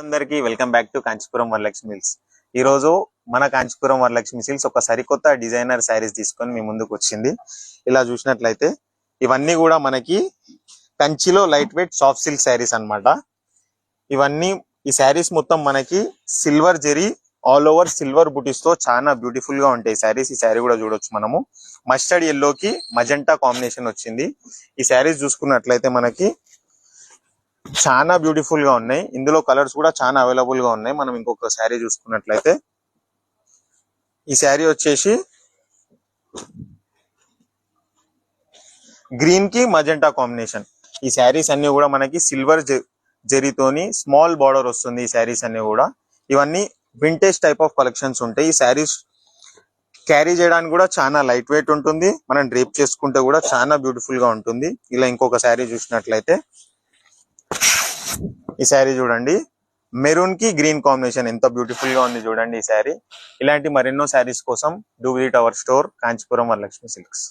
అందరికి welcome back to Kanchipuram Varalakshmi silks. ఈ రోజు మన కాంచీపురం వరలక్ష్మి సిల్క్స్ ఒక సరికొత్త డిజైనర్ శారీస్ తీసుకొని మీ ముందుకు వచ్చింది. ఇలా చూసినట్లయితే ఇవన్నీ కూడా మనకి కంచిలో light weight soft silk saris అన్నమాట. ఇవన్నీ ఈ శారీస్ మొత్తం మనకి silver zari all over silver butis తో చాలా బ్యూటిఫుల్ గా ఉంటాయి శారీస్. ఈ శారీ కూడా చూడొచ్చు మనము. మస్టర్డ్ ఎల్లో కి మజెంటా కాంబినేషన్ వచ్చింది. ఈ శారీస్ చూసుకున్నట్లయితే మనకి చాలా బ్యూటిఫుల్ గా ఉన్నాయి. ఇందులో కలర్స్ కూడా చాలా అవైలబుల్ గా ఉన్నాయి. మనం ఇంకొక శారీ చూసుకున్నట్లయితే ఈ శారీ వచ్చేసి గ్రీన్ కి మజెంటా కాంబినేషన్. ఈ శారీస్ అన్ని కూడా మనకి సిల్వర్ జెరీతోని స్మాల్ బార్డర్ వస్తుంది. ఈ శారీస్ అన్ని కూడా ఇవన్నీ వింటేజ్ టైప్ ఆఫ్ కలెక్షన్స్ ఉంటాయి. ఈ శారీస్ క్యారీ చేయడానికి కూడా చాలా లైట్ వెయిట్ ఉంటుంది. మనం డ్రేప్ చేసుకుంటే కూడా చాలా బ్యూటిఫుల్ గా ఉంటుంది. ఇలా ఇంకొక శారీ చూసినట్లయితే ఈ శారీ చూడండి, మెరూన్ కి గ్రీన్ కాంబినేషన్ ఎంత బ్యూటిఫుల్ గా ఉంది చూడండి ఈ శారీ. ఇలాంటి మరెన్నో శారీస్ కోసం do visit our store Kanchipuram Varalakshmi silks.